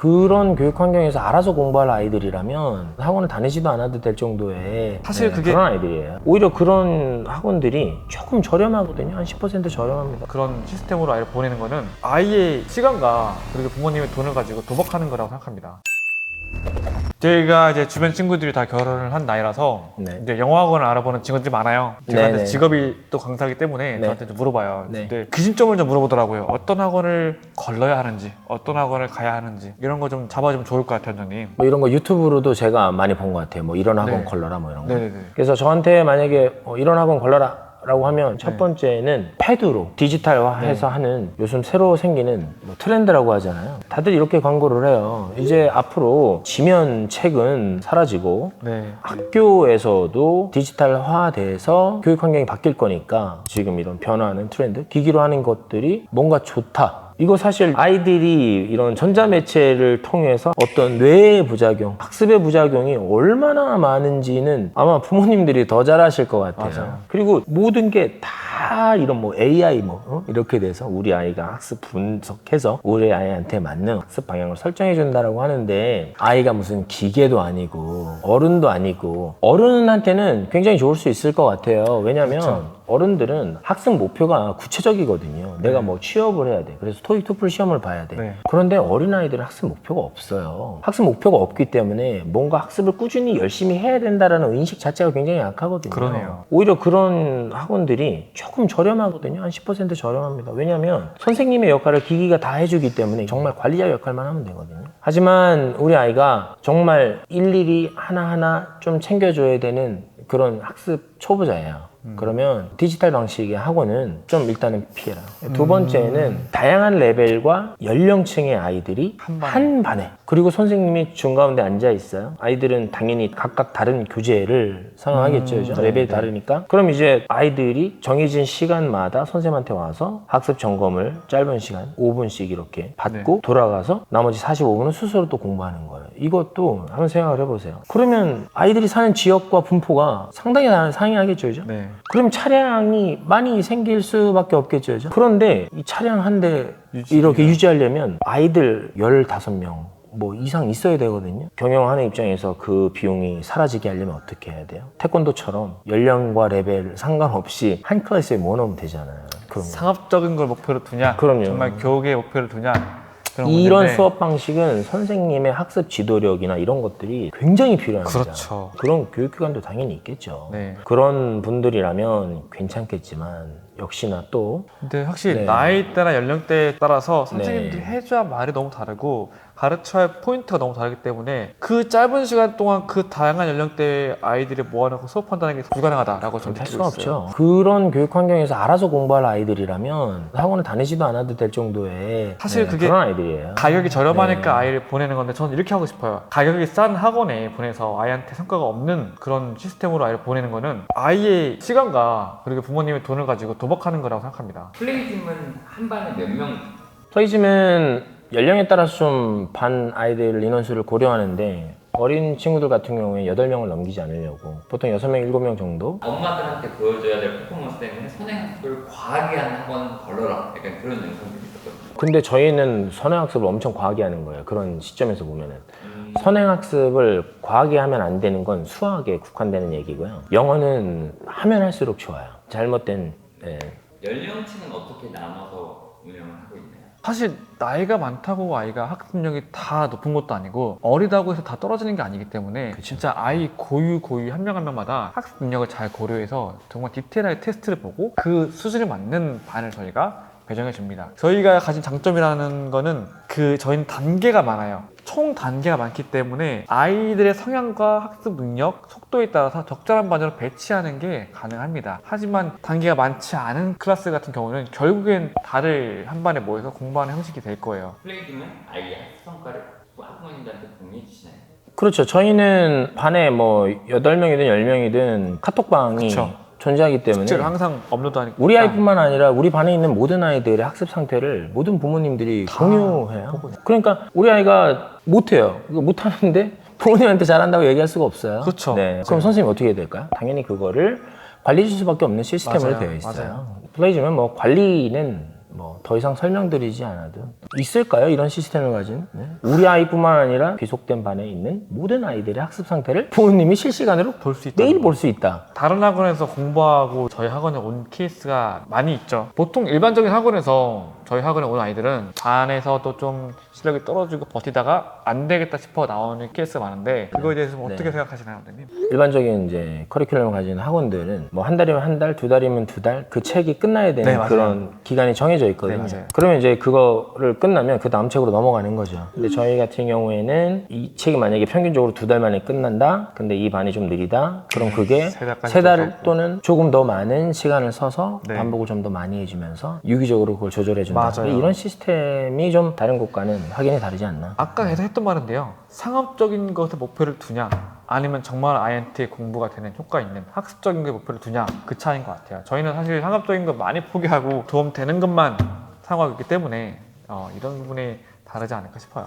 그런 교육 환경에서 알아서 공부할 아이들이라면 학원을 다니지도 않아도 될 정도의 사실 그게 그런 아이들이에요. 오히려 그런 학원들이 조금 저렴하거든요. 한 10% 저렴합니다. 그런 시스템으로 아이를 보내는 거는 아이의 시간과 그리고 부모님의 돈을 가지고 도박하는 거라고 생각합니다. 저희가 이제 주변 친구들이 다 결혼을 한 나이라서 네. 이제 영어학원을 알아보는 친구들이 많아요. 제가 네네. 이제 직업이 또 강사이기 때문에 네. 저한테 좀 물어봐요. 네. 근데 그 심점을 좀 물어보더라고요. 어떤 학원을 걸러야 하는지, 어떤 학원을 가야 하는지 이런 거 좀 잡아주면 좋을 것 같아요, 원장님. 뭐 이런 거 유튜브로도 제가 많이 본 것 같아요. 뭐 이런 학원 네. 걸러라 뭐 이런 거. 네네네. 그래서 저한테 만약에 이런 학원 걸러라 라고 하면 첫 번째는 패드로 디지털화해서 하는 요즘 새로 생기는 뭐 트렌드라고 하잖아요. 다들 이렇게 광고를 해요. 이제 앞으로 지면 책은 사라지고 네. 학교에서도 디지털화돼서 교육 환경이 바뀔 거니까 지금 이런 변화하는 트렌드, 기기로 하는 것들이 뭔가 좋다. 이거 사실 아이들이 이런 전자매체를 통해서 어떤 뇌의 부작용, 학습의 부작용이 얼마나 많은지는 아마 부모님들이 더 잘 아실 것 같아요. 맞아요. 그리고 모든 게 다 이런 뭐 AI 이렇게 돼서 우리 아이가 학습 분석해서 우리 아이한테 맞는 학습 방향을 설정해 준다라고 하는데 아이가 무슨 기계도 아니고 어른도 아니고 어른한테는 굉장히 좋을 수 있을 것 같아요. 왜냐면 그쵸. 어른들은 학습 목표가 구체적이거든요. 내가 뭐 취업을 해야 돼. 그래서 토익, 토플 시험을 봐야 돼. 네. 그런데 어린아이들은 학습 목표가 없어요. 학습 목표가 없기 때문에 뭔가 학습을 꾸준히 열심히 해야 된다라는 인식 자체가 굉장히 약하거든요. 그러네요. 오히려 그런 학원들이 조금 저렴하거든요. 한 10% 저렴합니다. 왜냐하면 선생님의 역할을 기기가 다 해주기 때문에 정말 관리자 역할만 하면 되거든요. 하지만 우리 아이가 정말 일일이 하나하나 좀 챙겨줘야 되는 그런 학습 초보자예요. 그러면 디지털 방식의 학원은 좀 일단은 피해라. 두 번째는 다양한 레벨과 연령층의 아이들이 한 반에 그리고 선생님이 중가운데 앉아 있어요. 아이들은 당연히 각각 다른 교재를 사용하겠죠. 그죠? 레벨이 다르니까. 그럼 이제 아이들이 정해진 시간마다 선생님한테 와서 학습 점검을 짧은 시간 5분씩 이렇게 받고 돌아가서 나머지 45분은 스스로 또 공부하는 거예요. 이것도 한번 생각을 해보세요. 그러면 아이들이 사는 지역과 분포가 상당히 상이하겠죠. 그죠? 네. 그럼 차량이 많이 생길 수밖에 없겠죠. 그죠? 그런데 이 차량 한 대 이렇게 유지하려면 아이들 15명 뭐 이상 있어야 되거든요. 경영하는 입장에서 그 비용이 사라지게 하려면 어떻게 해야 돼요? 태권도처럼 연령과 레벨 상관없이 한 클래스에 모아놓으면 되잖아요. 그럼요. 상업적인 걸 목표로 두냐? 그럼요. 정말 교육의 목표를 두냐? 그런 이런 문제인데. 수업 방식은 선생님의 학습 지도력이나 이런 것들이 굉장히 필요합니다. 그렇죠. 그런 교육기관도 당연히 있겠죠. 네. 그런 분들이라면 괜찮겠지만 역시나 또 근데 확실히 네. 나이대나 연령대에 따라서 선생님들이 네. 해줘야 말이 너무 다르고 가르쳐야 할 포인트가 너무 다르기 때문에 그 짧은 시간 동안 그 다양한 연령대의 아이들을 모아놓고 수업한다는 게 불가능하다라고 저는 할 느끼고 수가 있어요. 없죠. 그런 교육 환경에서 알아서 공부할 아이들이라면 학원을 다니지도 않아도 될 정도의 사실 그게 그런 아이들이에요. 가격이 저렴하니까 네. 아이를 보내는 건데 저는 이렇게 하고 싶어요. 가격이 싼 학원에 보내서 아이한테 성과가 없는 그런 시스템으로 아이를 보내는 거는 아이의 시간과 그리고 부모님의 돈을 가지고 도박하는 거라고 생각합니다. 플레이팀은 한 반에 몇 명? 플레이즘은 연령에 따라서 좀 반 아이들 인원수를 고려하는데 어린 친구들 같은 경우에 8명을 넘기지 않으려고 보통 6명, 7명 정도? 엄마들한테 보여줘야 될 퍼포먼스 때문에 선행학습을 과하게 하는 학원 걸러라. 약간 그런 영상들이 있었거든요. 근데 저희는 선행학습을 엄청 과하게 하는 거예요. 그런 시점에서 보면은. 선행학습을 과하게 하면 안 되는 건 수학에 국한되는 얘기고요. 영어는 하면 할수록 좋아요. 잘못된 연령층은 어떻게 나눠서 운영을 하고 있나요? 사실 나이가 많다고 아이가 학습력이 다 높은 것도 아니고 어리다고 해서 다 떨어지는 게 아니기 때문에 진짜 아이 고유 한 명 한 명마다 학습 능력을 잘 고려해서 정말 디테일하게 테스트를 보고 그 수준에 맞는 반을 저희가 배정해 줍니다. 저희가 가진 장점이라는 거는 저희는 단계가 많아요. 총 단계가 많기 때문에 아이들의 성향과 학습 능력, 속도에 따라서 적절한 반으로 배치하는 게 가능합니다. 하지만 단계가 많지 않은 클래스 같은 경우는 결국엔 다들 한 반에 모여서 공부하는 형식이 될 거예요. 플레이팀은 아이의 학습 성과를 학부모님들한테 공유해 주시나요? 그렇죠. 저희는 반에 뭐 8명이든 10명이든 카톡방이 그쵸. 존재하기 때문에 숙제를 항상 업로드하니까 우리 아이뿐만 아니라 우리 반에 있는 모든 아이들의 학습 상태를 모든 부모님들이 공유해요. 그러니까 우리 아이가 못해요. 이거 못하는데 부모님한테 잘한다고 얘기할 수가 없어요. 그렇죠. 네. 그럼 선생님이 어떻게 해야 될까요? 당연히 그거를 관리해 줄 수밖에 없는 시스템으로 맞아요. 되어 있어요. 맞아요. 플레이즘은 뭐 관리는 뭐 더 이상 설명드리지 않아도 있을까요? 이런 시스템을 가진 네? 우리 아이뿐만 아니라 귀속된 반에 있는 모든 아이들의 학습 상태를 부모님이 실시간으로 볼 수 있다. 매일 볼 수 있다. 다른 학원에서 공부하고 저희 학원에 온 케이스가 많이 있죠. 보통 일반적인 학원에서 저희 학원에 온 아이들은 반에서도 좀 실력이 떨어지고 버티다가 안 되겠다 싶어 나오는 케이스가 많은데 그거에 대해서 어떻게 네. 생각하시나요, 선생님? 일반적인 이제 커리큘럼을 가진 학원들은 뭐 한 달이면 한 달, 두 달이면 두 달 그 책이 끝나야 되는 네, 맞아요. 그런 기간이 정해져 있거든요. 네, 맞아요. 그러면 이제 그거를 끝나면 그 다음 책으로 넘어가는 거죠. 근데 저희 같은 경우에는 이 책이 만약에 평균적으로 두 달 만에 끝난다. 근데 이 반이 좀 느리다. 그럼 그게 세 달까지 세 달 또 또는 조금 더 많은 시간을 써서 네. 반복을 좀 더 많이 해주면서 유기적으로 그걸 조절해준다. 맞아요. 이런 시스템이 좀 다른 곳과는 확연히 다르지 않나. 아까 계속 했던 말인데요. 상업적인 것에 목표를 두냐 아니면 정말 아이한테 공부가 되는 효과 있는 학습적인 게 목표를 두냐 그 차이인 것 같아요. 저희는 사실 상업적인 거 많이 포기하고 도움 되는 것만 사용하고 있기 때문에 이런 부분이 다르지 않을까 싶어요.